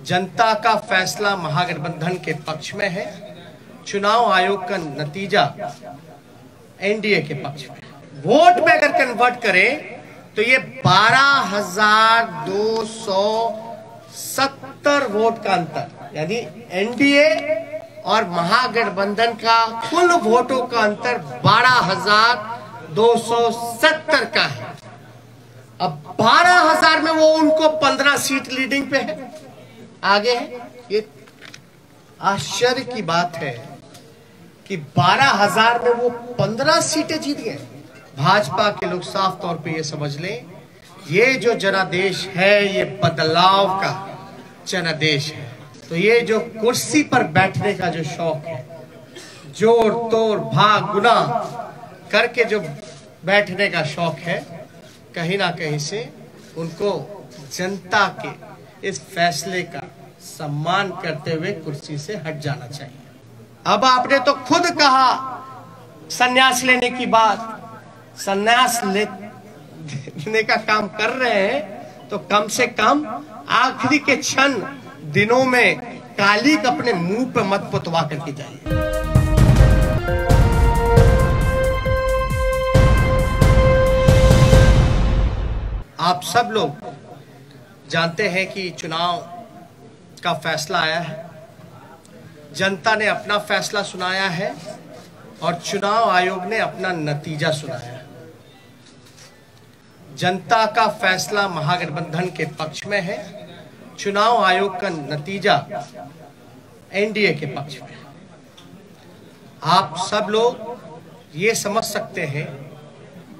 जनता का फैसला महागठबंधन के पक्ष में है। चुनाव आयोग का नतीजा एनडीए के पक्ष में। वोट में अगर कन्वर्ट करें तो ये 12,270 वोट का अंतर, यानी एनडीए और महागठबंधन का कुल वोटों का अंतर 12,270 का है। अब 12,000 में वो उनको 15 सीट लीडिंग पे है, आगे है। ये आश्चर्य की बात है कि 12,000 में वो 15 सीटें जीत गए। भाजपा के लोग साफ तौर पे ये समझ लें, ये जो जनादेश है ये बदलाव का जनादेश है। तो ये जो कुर्सी पर बैठने का जो शौक है, जोड़ तोड़ भाग गुना करके जो बैठने का शौक है, कहीं ना कहीं से उनको जनता के इस फैसले का सम्मान करते हुए कुर्सी से हट जाना चाहिए। अब आपने तो खुद कहा संन्यास लेने की बात, संन्यास लेने का काम कर रहे हैं तो कम से कम आखिरी के क्षण दिनों में कालिक अपने मुंह पे मत पुतवा करके जाइए। आप सब लोग जानते हैं कि चुनाव का फैसला आया है, जनता ने अपना फैसला सुनाया है और चुनाव आयोग ने अपना नतीजा सुनाया है। जनता का फैसला महागठबंधन के पक्ष में है, चुनाव आयोग का नतीजा एनडीए के पक्ष में है। आप सब लोग ये समझ सकते हैं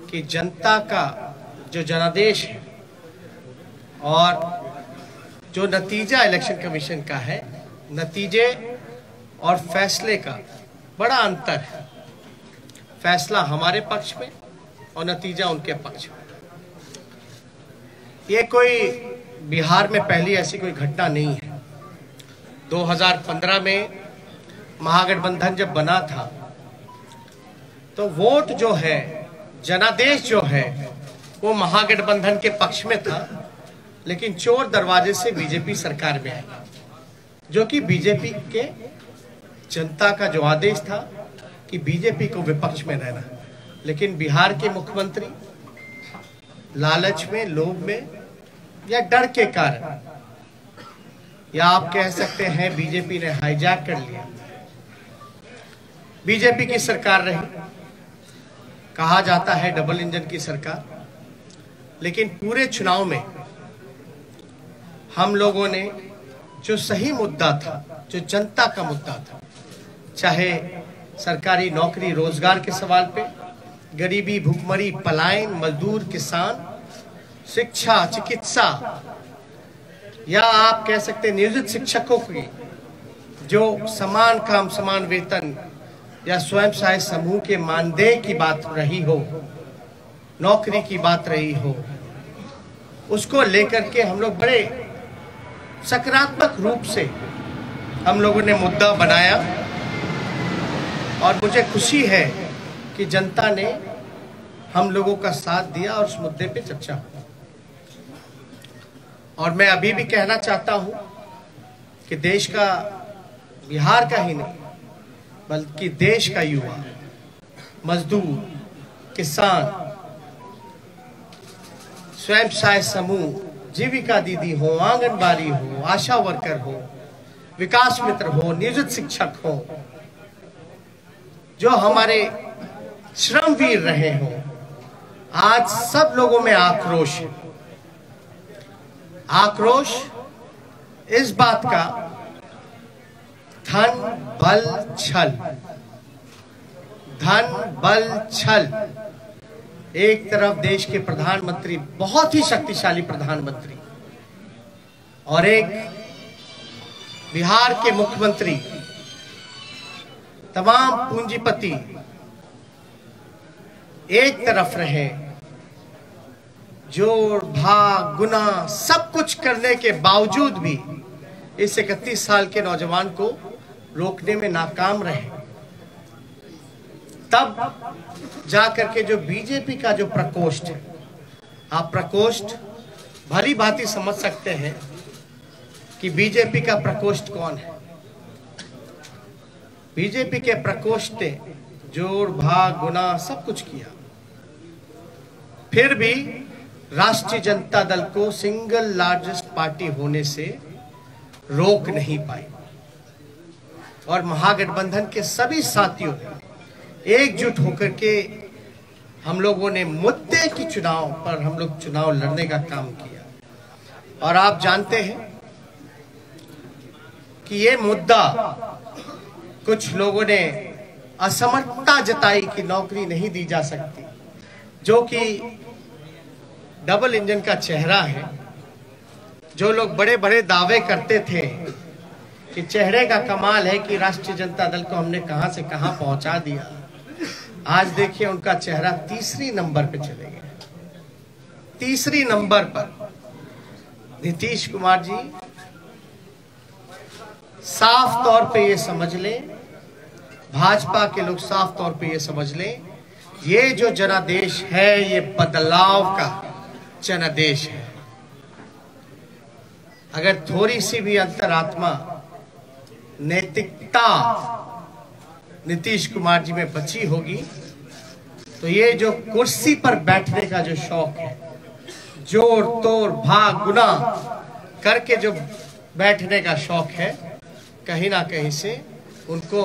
कि जनता का जो जनादेश है और जो नतीजा इलेक्शन कमीशन का है, नतीजे और फैसले का बड़ा अंतर है। फैसला हमारे पक्ष में और नतीजा उनके पक्ष में। ये कोई बिहार में पहली ऐसी कोई घटना नहीं है। 2015 में महागठबंधन जब बना था तो वोट जो है, जनादेश जो है, वो महागठबंधन के पक्ष में था, लेकिन चोर दरवाजे से बीजेपी सरकार में आई, जो कि बीजेपी के जनता का जो आदेश था कि बीजेपी को विपक्ष में रहना। लेकिन बिहार के मुख्यमंत्री लालच में, लोभ में या डर के कारण, या आप कह सकते हैं बीजेपी ने हाईजैक कर लिया। बीजेपी की सरकार रही, कहा जाता है डबल इंजन की सरकार, लेकिन पूरे चुनाव में हम लोगों ने जो सही मुद्दा था, जो जनता का मुद्दा था, चाहे सरकारी नौकरी रोजगार के सवाल पे, गरीबी, भूखमरी, पलायन, मजदूर, किसान, शिक्षा, चिकित्सा, या आप कह सकते हैं नियोजित शिक्षकों की जो समान काम समान वेतन या स्वयं सहायता समूह के मानदेय की बात रही हो, नौकरी की बात रही हो, उसको लेकर के हम लोग बड़े सकारात्मक रूप से हम लोगों ने मुद्दा बनाया और मुझे खुशी है कि जनता ने हम लोगों का साथ दिया और उस मुद्दे पे चर्चा हुई। और मैं अभी भी कहना चाहता हूं कि देश का, बिहार का ही नहीं बल्कि देश का युवा, मजदूर, किसान, स्वयं सहायता समूह, जीविका दीदी हो, आंगनबाड़ी हो, आशा वर्कर हो, विकास मित्र हो, नियोजित शिक्षक हो, जो हमारे श्रमवीर रहे हो, आज सब लोगों में आक्रोश है। आक्रोश इस बात का, धन बल छल, धन बल छल। एक तरफ देश के प्रधानमंत्री, बहुत ही शक्तिशाली प्रधानमंत्री, और एक बिहार के मुख्यमंत्री, तमाम पूंजीपति एक तरफ रहे, जोड़ भाग गुना सब कुछ करने के बावजूद भी इस 31 साल के नौजवान को रोकने में नाकाम रहे। तब जाकर के जो बीजेपी का जो प्रकोष्ठ है, आप प्रकोष्ठ भली भांति समझ सकते हैं कि बीजेपी का प्रकोष्ठ कौन है। बीजेपी के प्रकोष्ठ ने जोड़ भाग गुना सब कुछ किया, फिर भी राष्ट्रीय जनता दल को सिंगल लार्जेस्ट पार्टी होने से रोक नहीं पाई। और महागठबंधन के सभी साथियों ने एकजुट होकर के हम लोगों ने मुद्दे की चुनाव पर हम लोग चुनाव लड़ने का काम किया। और आप जानते हैं कि ये मुद्दा कुछ लोगों ने असमर्थता जताई कि नौकरी नहीं दी जा सकती, जो कि डबल इंजन का चेहरा है। जो लोग बड़े बड़े दावे करते थे कि चेहरे का कमाल है कि राष्ट्रीय जनता दल को हमने कहां से कहां पहुंचा दिया, आज देखिए उनका चेहरा तीसरी नंबर पे चले गए। तीसरी नंबर पर नीतीश कुमार जी, साफ तौर पे ये समझ लें, भाजपा के लोग साफ तौर पे ये समझ लें, ये जो जनादेश है ये बदलाव का जनादेश है। अगर थोड़ी सी भी अंतरात्मा नैतिकता नीतीश कुमार जी में बची होगी तो ये जो कुर्सी पर बैठने का जो शौक है, जोड़ तोड़ भाग गुना करके जो बैठने का शौक है, कहीं ना कहीं से उनको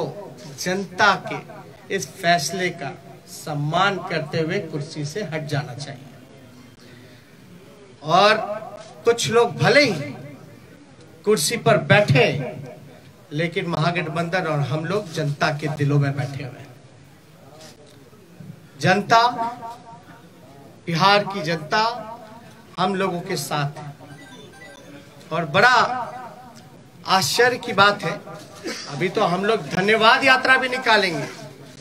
जनता के इस फैसले का सम्मान करते हुए कुर्सी से हट जाना चाहिए। और कुछ लोग भले ही कुर्सी पर बैठे, लेकिन महागठबंधन और हम लोग जनता के दिलों में बैठे हुए हैं। जनता, बिहार की जनता हम लोगों के साथ है। और बड़ा आश्चर्य की बात है, अभी तो हम लोग धन्यवाद यात्रा भी निकालेंगे,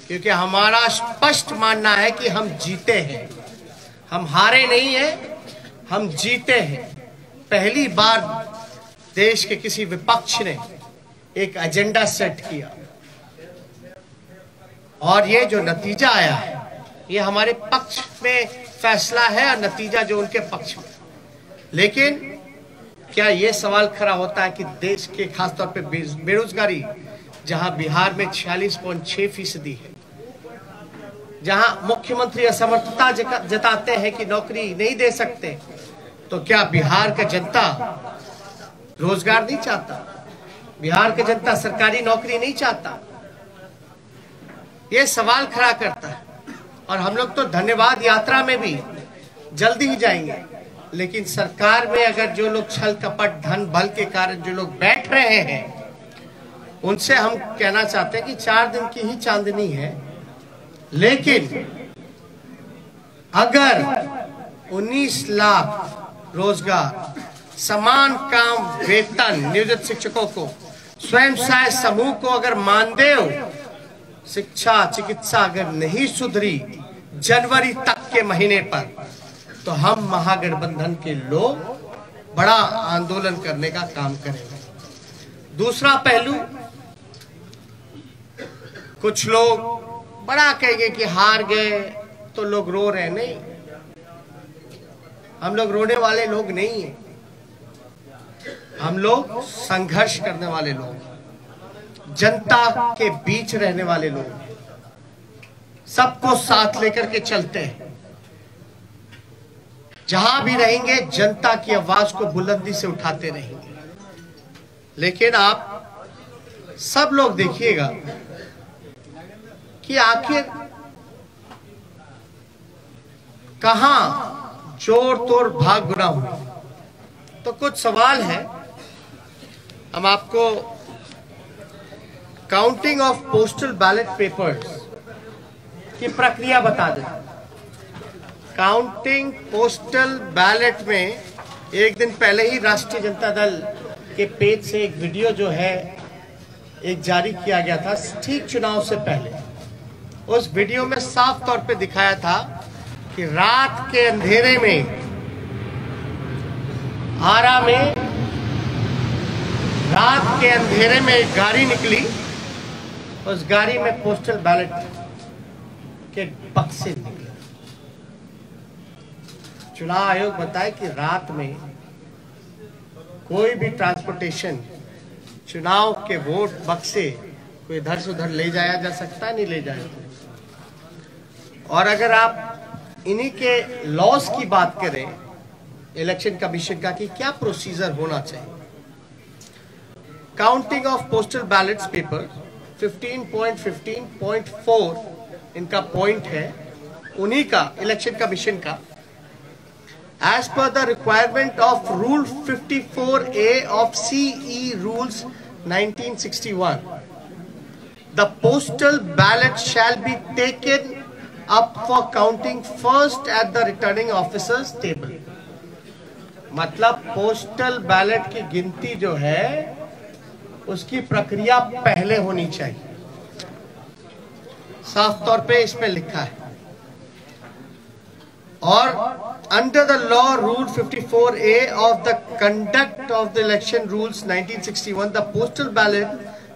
क्योंकि हमारा स्पष्ट मानना है कि हम जीते हैं, हम हारे नहीं हैं, हम जीते हैं। पहली बार देश के किसी विपक्ष ने एक एजेंडा सेट किया और ये जो नतीजा आया है ये हमारे पक्ष में फैसला है और नतीजा जो उनके पक्ष में। लेकिन क्या ये सवाल खड़ा होता है कि देश के खासतौर पे बेरोजगारी, जहां बिहार में 46.6% है, जहां मुख्यमंत्री असमर्थता जताते हैं कि नौकरी नहीं दे सकते, तो क्या बिहार का जनता रोजगार नहीं चाहता? बिहार की जनता सरकारी नौकरी नहीं चाहता? ये सवाल खड़ा करता है। और हम लोग तो धन्यवाद यात्रा में भी जल्दी ही जाएंगे, लेकिन सरकार में अगर जो लोग छल कपट धन बल के कारण जो लोग बैठ रहे हैं, उनसे हम कहना चाहते हैं कि 4 दिन की ही चांदनी है, लेकिन अगर 19 लाख रोजगार, समान काम वेतन नियोजित शिक्षकों को, स्वयं सहायता समूह को अगर मानदेय, शिक्षा चिकित्सा अगर नहीं सुधरी जनवरी तक के महीने पर, तो हम महागठबंधन के लोग बड़ा आंदोलन करने का काम करेंगे। दूसरा पहलू, कुछ लोग बड़ा कहेंगे कि हार गए तो लोग रो रहे। नहीं, हम लोग रोने वाले लोग नहीं हैं, हम लोग संघर्ष करने वाले लोग, जनता के बीच रहने वाले लोग, सबको साथ लेकर के चलते हैं। जहां भी रहेंगे जनता की आवाज को बुलंदी से उठाते रहेंगे। लेकिन आप सब लोग देखिएगा कि आखिर कहां जोड़ तोड़ भाग गुना हुई। तो कुछ सवाल है, हम आपको counting of postal ballot papers की प्रक्रिया बता दें। काउंटिंग पोस्टल बैलेट में एक दिन पहले ही राष्ट्रीय जनता दल के पेज से एक वीडियो जो है एक जारी किया गया था, ठीक चुनाव से पहले। उस वीडियो में साफ तौर पे दिखाया था कि रात के अंधेरे में आरा में रात के अंधेरे में एक गाड़ी निकली, उस गाड़ी में पोस्टल बैलेट के बक्से निकले। चुनाव आयोग बताए कि रात में कोई भी ट्रांसपोर्टेशन चुनाव के वोट बक्से कोई इधर से उधर ले जाया जा सकता, नहीं ले जाया। और अगर आप इन्हीं के लॉस की बात करें इलेक्शन कमीशन का कि क्या प्रोसीजर होना चाहिए, counting of postal ballets paper 15.15.4 इनका पॉइंट है, उन्हीं का इलेक्शन कमीशन का। As per the requirement of Rule 54A of CE Rules 1961, the postal ballot shall be taken up for counting first at the returning officer's table. मतलब postal ballot की गिनती जो है उसकी प्रक्रिया पहले होनी चाहिए, साफ तौर पे इसमें लिखा है। और under the law rule 54A of the conduct of the election rules 1961, the postal ballot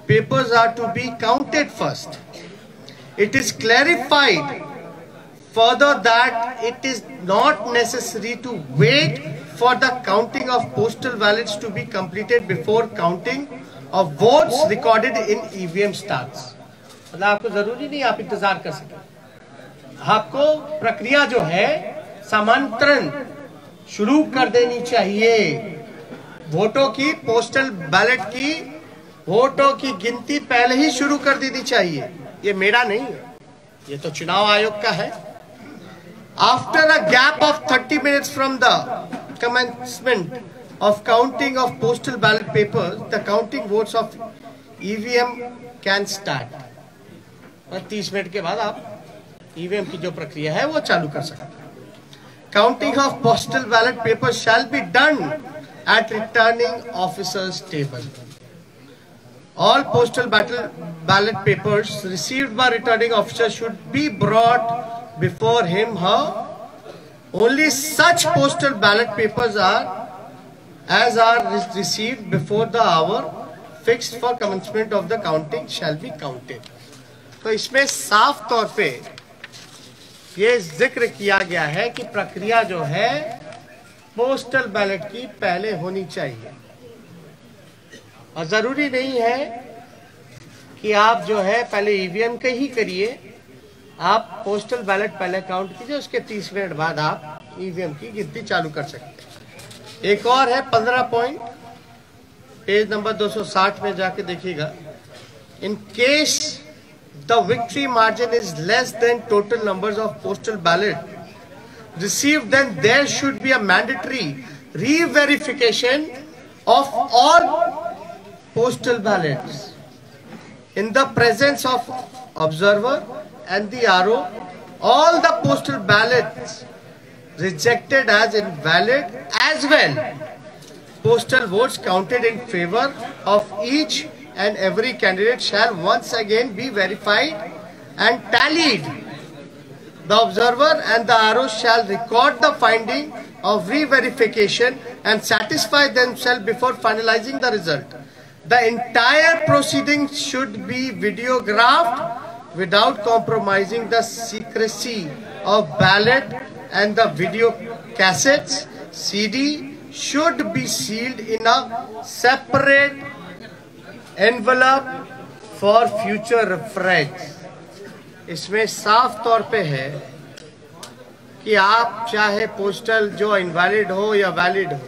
papers are to be counted first. It is clarified further that it is not necessary to wait for the counting of postal ballots to be completed before counting of votes recorded in EVM starts. मतलब आपको जरूरी नहीं आप इंतजार कर सके, आपको प्रक्रिया जो है समांतरण शुरू कर देनी चाहिए। वोटों की, पोस्टल बैलेट की वोटों की गिनती पहले ही शुरू कर देनी चाहिए। ये मेरा नहीं है, ये तो चुनाव आयोग का है। After a gap of 30 minutes from the commencement of counting of postal ballot papers, the counting votes of EVM can start. और 30 मिनट के बाद आप EVM की जो प्रक्रिया है वो चालू कर सकते हैं। Counting of postal ballot papers shall be done at returning officer's table. All postal ballot papers received by returning officer should be brought before him, her. Only such postal ballot papers are received before the hour fixed for commencement of the counting shall be counted. तो इसमें साफ तौर पे ये जिक्र किया गया है कि प्रक्रिया जो है पोस्टल बैलेट की पहले होनी चाहिए, और जरूरी नहीं है कि आप जो है पहले ईवीएम के ही करिए, आप पोस्टल बैलेट पहले काउंट कीजिए, उसके 30 मिनट बाद आप ईवीएम की गिनती चालू कर सकते हैं। एक और है 15 पॉइंट, पेज नंबर 260 में जाके देखिएगा। In case the victory margin is less than total numbers of postal ballot received, then there should be a mandatory re-verification of all postal ballots in the presence of observer and the RO. All the postal ballots rejected as invalid, as well postal votes counted in favor of each and every candidate shall once again be verified and tallied. The observer and the RO shall record the finding of re-verification and satisfy themselves before finalizing the result. The entire proceeding should be videographed without compromising the secrecy of ballot, and the video cassettes CD should be sealed in a separate envelope for future reference. इसमें साफ तौर पे है कि आप चाहे postal जो invalid हो या वैलिड हो,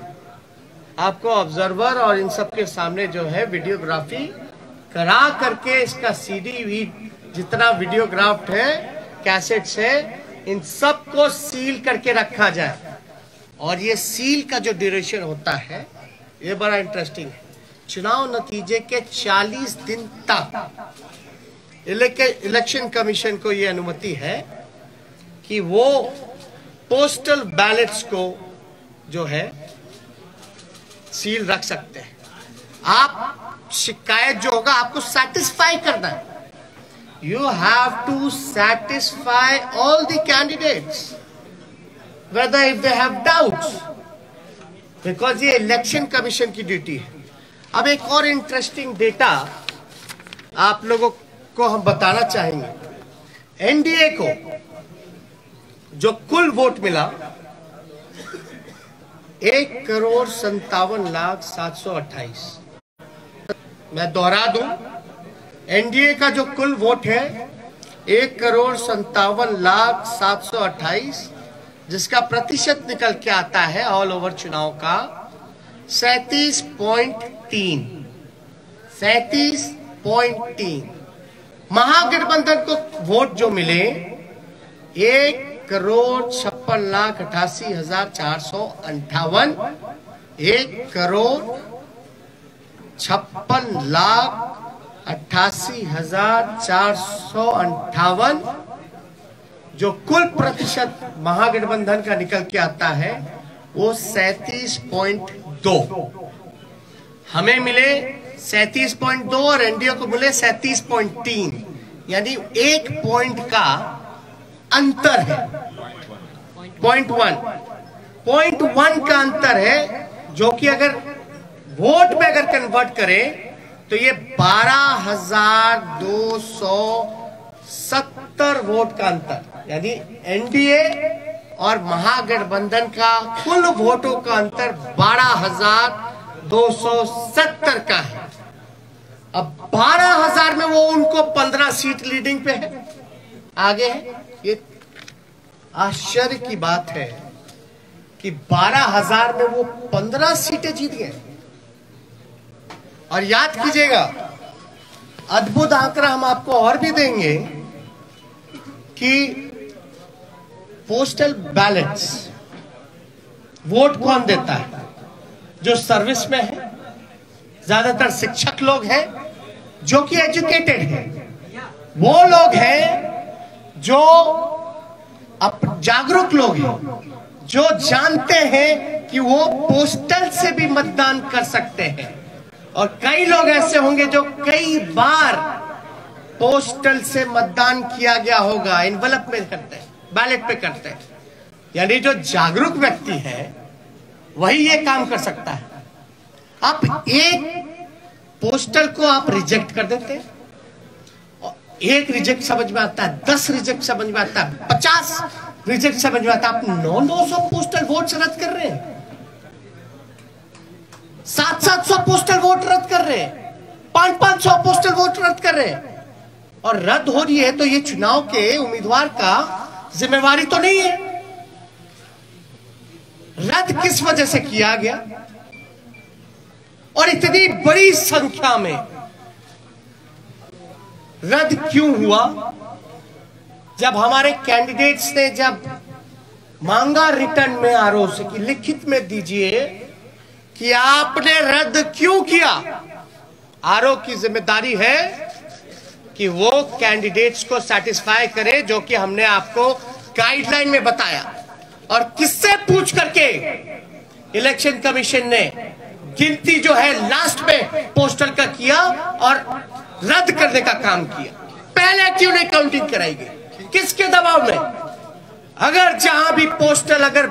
आपको ऑब्जर्वर और इन सब के सामने जो है वीडियोग्राफी करा करके इसका सीडी भी जितना वीडियोग्राफ्ड है, कैसेट्स है, इन सब को सील करके रखा जाए। और ये सील का जो ड्यूरेशन होता है ये बड़ा इंटरेस्टिंग है। चुनाव नतीजे के 40 दिन तक इलेक्शन कमीशन को ये अनुमति है कि वो पोस्टल बैलेट्स को जो है सील रख सकते हैं। आप शिकायत जो होगा आपको सेटिस्फाई करना है। You have to satisfy all the candidates whether if they have doubts, because ये इलेक्शन कमीशन की ड्यूटी है। अब एक और इंटरेस्टिंग डेटा आप लोगों को हम बताना चाहेंगे। एनडीए को जो कुल वोट मिला 1,57,728। मैं दोहरा दूं, एनडीए का जो कुल वोट है 1,57,728, जिसका प्रतिशत निकल के आता है ऑल ओवर चुनाव का 37.3। महागठबंधन को वोट जो मिले 1,56,88,458, 1,56,88,458, जो कुल प्रतिशत महागठबंधन का निकल के आता है वो 37.2। हमें मिले 37.2 और एनडीए को मिले 37.3, यानी 1 पॉइंट का अंतर है। 0.1 का अंतर है, जो कि अगर वोट में अगर कन्वर्ट करें तो ये 12,270 वोट का अंतर, यानी एनडीए और महागठबंधन का कुल वोटों का अंतर 12,270 का है। अब 12,000 में वो उनको 15 सीट लीडिंग पे है, आगे है। ये आश्चर्य की बात है कि 12,000 में वो 15 सीटें जीत गए। और याद कीजिएगा, अद्भुत आंकड़ा हम आपको और भी देंगे कि पोस्टल बैलेट्स वोट कौन देता है? जो सर्विस में है, ज्यादातर शिक्षक लोग हैं जो कि एजुकेटेड हैं, वो लोग हैं जो जागरूक लोग हैं, जो जानते हैं कि वो पोस्टल से भी मतदान कर सकते हैं। और कई लोग ऐसे होंगे जो कई बार पोस्टल से मतदान किया गया होगा, एनवलप में करते हैं, बैलेट पे करते हैं। यानी जो जागरूक व्यक्ति है वही ये काम कर सकता है। आप एक पोस्टल को आप रिजेक्ट कर देते हैं, एक रिजेक्ट समझ में आता है, 10 रिजेक्ट समझ में आता है, 50 रिजेक्ट समझ में आता है। आप 900 पोस्टल वोट रद्द कर रहे हैं, 700 पोस्टल वोट रद्द कर रहे हैं, 500 पोस्टल वोट रद्द कर रहे हैं। और रद्द हो रही है तो ये चुनाव के उम्मीदवार का जिम्मेवारी तो नहीं है। रद्द किस वजह से किया गया और इतनी बड़ी संख्या में रद्द क्यों हुआ? जब हमारे कैंडिडेट्स ने जब मांगा रिटर्न में आरओ से कि लिखित में दीजिए कि आपने रद्द क्यों किया, आरओ की जिम्मेदारी है कि वो कैंडिडेट्स को सेटिस्फाई करे, जो कि हमने आपको गाइडलाइन में बताया। और किससे पूछ करके इलेक्शन कमीशन ने गिनती जो है लास्ट में पोस्टल का किया और रद्द करने का काम किया? पहले क्यों नहीं काउंटिंग कराई गई? किसके दबाव में? अगर जहां भी पोस्टल अगर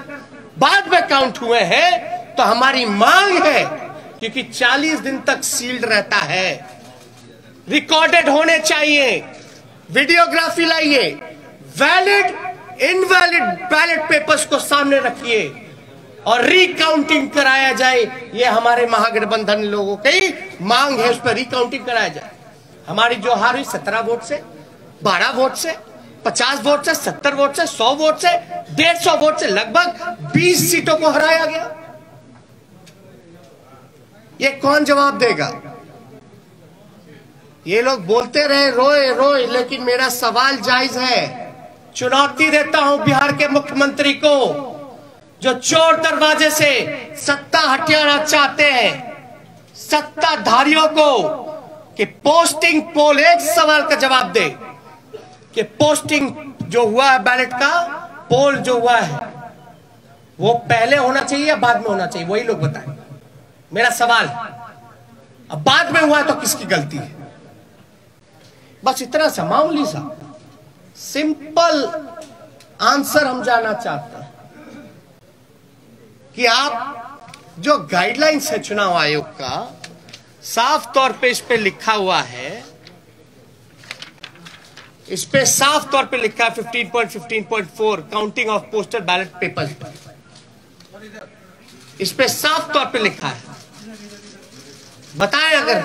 बाद में काउंट हुए हैं तो हमारी मांग है, क्योंकि 40 दिन तक सील्ड रहता है, रिकॉर्डेड होने चाहिए, वीडियोग्राफी लाइए, वैलिड इनवैलिड बैलेट पेपर्स को सामने रखिए और रिकाउंटिंग कराया जाए। ये हमारे महागठबंधन लोगों की मांग है, उस पर रिकाउंटिंग कराया जाए। हमारी जो हार हुई 17 वोट से, 12 वोट से, 50 वोट से, 70 वोट से, 100 वोट से, 150 वोट से, लगभग 20 सीटों को हराया गया। ये कौन जवाब देगा? ये लोग बोलते रहे रोए रोए, लेकिन मेरा सवाल जायज है। चुनौती देता हूं बिहार के मुख्यमंत्री को, जो चोर दरवाजे से सत्ता हथियाना चाहते हैं, सत्ताधारियों को, कि पोस्टिंग पोल, एक सवाल का जवाब दे कि पोस्टिंग जो हुआ है बैलेट का, पोल जो हुआ है वो पहले होना चाहिए या बाद में होना चाहिए? वही लोग बताएं, मेरा सवाल। अब बाद में हुआ तो किसकी गलती है? बस इतना सा मामूली सा सिंपल आंसर हम जानना चाहते हैं कि आप जो गाइडलाइंस है चुनाव आयोग का, साफ तौर पे इस पे लिखा हुआ है, इस पे साफ तौर पे लिखा है 15.15.4 counting of postal ballot papers. इस पे साफ तौर पे लिखा है। बताएं अगर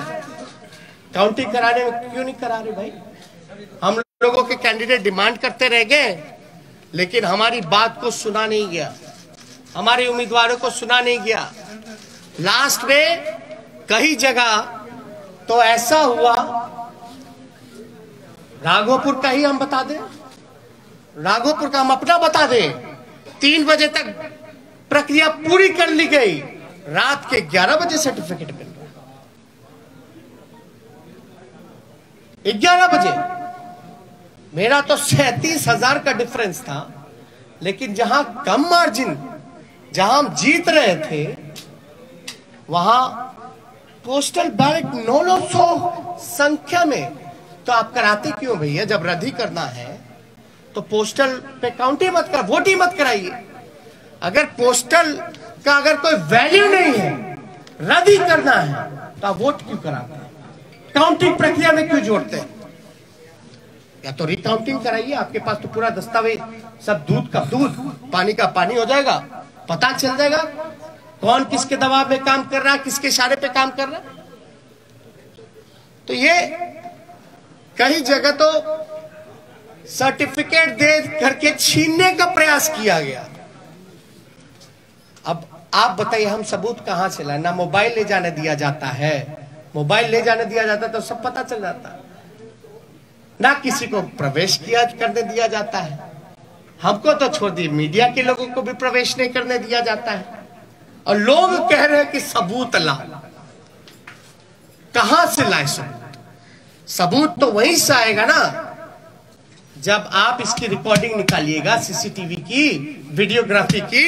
काउंटिंग कराने में क्यों नहीं करा रहे भाई? हम लोगों के कैंडिडेट डिमांड करते रह गए, लेकिन हमारी बात को सुना नहीं गया, हमारे उम्मीदवारों को सुना नहीं गया। लास्ट में कई जगह तो ऐसा हुआ, राघोपुर का ही हम बता दें, राघोपुर का हम अपना बता दें, 3 बजे तक प्रक्रिया पूरी कर ली गई, रात के 11 बजे सर्टिफिकेट मिल रहा, 11 बजे। मेरा तो 37,000 का डिफरेंस था, लेकिन जहां कम मार्जिन, जहां हम जीत रहे थे, वहां पोस्टल बैलेट 900 संख्या में। तो आप कराते क्यों भैया? जब रद्द ही करना है तो पोस्टल पे काउंट ही मत कर, वोट ही मत कराइए। अगर पोस्टल का अगर कोई वैल्यू नहीं है, रद्द ही करना है, तो आप वोट क्यों कराते हैं? काउंटिंग प्रक्रिया में क्यों जोड़ते हैं? या तो रिकाउंटिंग कराइए, आपके पास तो पूरा दस्तावेज, सब दूध का दूध, पानी का पानी हो जाएगा, पता चल जाएगा कौन किसके दबाव में काम कर रहा है, किसके इशारे पे काम कर रहा है। तो ये कई जगह तो सर्टिफिकेट दे करके छीनने का प्रयास किया गया। अब आप बताइए, हम सबूत कहां से लाए? ना मोबाइल ले जाने दिया जाता है, मोबाइल ले जाने दिया जाता तो सब पता चल जाता, ना किसी को प्रवेश किया करने दिया जाता है। हमको तो छोड़ दिए, मीडिया के लोगों को भी प्रवेश नहीं करने दिया जाता है, और लोग कह रहे हैं कि सबूत ला। कहां से लाए सबूत? सबूत तो वहीं से आएगा ना जब आप इसकी रिकॉर्डिंग निकालिएगा, सीसीटीवी की, वीडियोग्राफी की।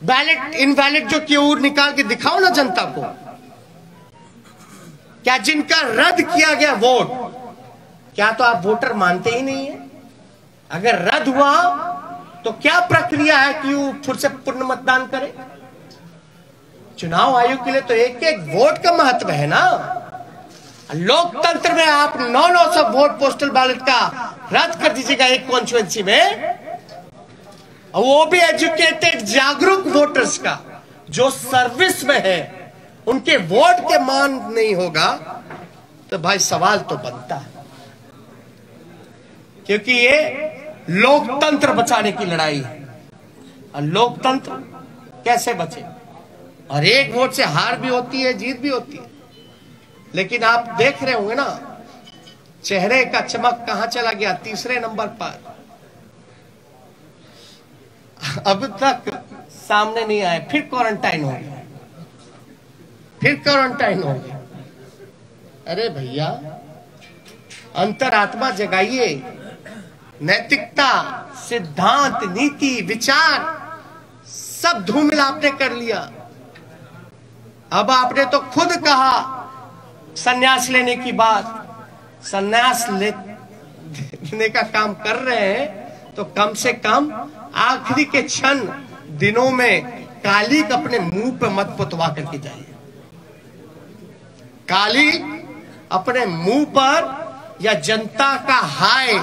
बैलेट इनवैलिड जो क्यों निकाल के दिखाओ ना जनता को। क्या जिनका रद्द किया गया वोट, क्या तो आप वोटर मानते ही नहीं है? अगर रद्द हुआ तो क्या प्रक्रिया है कि वो फिर से पुनः मतदान करे? चुनाव आयोग के लिए तो एक एक वोट का महत्व है ना। लोकतंत्र में आप 900 वोट पोस्टल बैलेट का रद्द कर दीजिएगा एक कॉन्स्टिट्यूएंसी में, और वो भी एजुकेटेड जागरूक वोटर्स का, जो सर्विस में है, उनके वोट के मान नहीं होगा, तो भाई सवाल तो बनता है। क्योंकि ये लोकतंत्र बचाने की लड़ाई है, और लोकतंत्र कैसे बचे? और एक वोट से हार भी होती है, जीत भी होती है, लेकिन आप देख रहे होंगे ना, चेहरे का चमक कहां चला गया? तीसरे नंबर पर। अब तक सामने नहीं आए, फिर क्वारंटाइन हो गया, फिर क्वारंटाइन हो गया। अरे भैया, अंतरात्मा जगाइए, नैतिकता, सिद्धांत, नीति, विचार सब धूमिल आपने कर लिया। अब आपने तो खुद कहा संन्यास लेने की बात, संन्यास लेने का काम कर रहे हैं, तो कम से कम आखिरी के क्षण दिनों में काली अपने मुंह पे मत पुतवा करके जाइए। काली अपने मुंह पर या जनता का हाय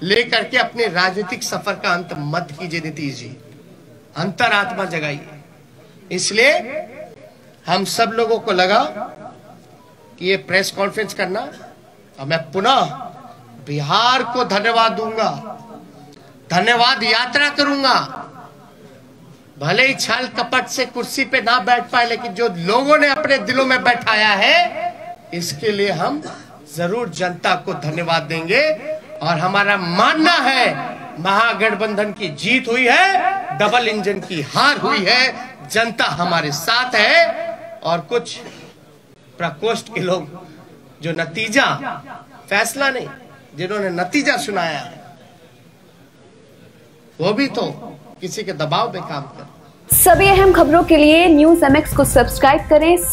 लेकर के अपने राजनीतिक सफर का अंत मत कीजिए नीतीश जी, अंतरात्मा जगाइए। इसलिए हम सब लोगों को लगा कि ये प्रेस कॉन्फ्रेंस करना, और मैं पुनः बिहार को धन्यवाद दूंगा, धन्यवाद यात्रा करूंगा। भले ही छल कपट से कुर्सी पे ना बैठ पाए, लेकिन जो लोगों ने अपने दिलों में बैठाया है, इसके लिए हम जरूर जनता को धन्यवाद देंगे। और हमारा मानना है महागठबंधन की जीत हुई है, डबल इंजन की हार हुई है, जनता हमारे साथ है। और कुछ प्रकोष्ठ के लोग जो नतीजा, फैसला नहीं, जिन्होंने नतीजा सुनाया है, वो भी तो किसी के दबाव में काम कर। सभी अहम खबरों के लिए न्यूज़ MX को सब्सक्राइब करें।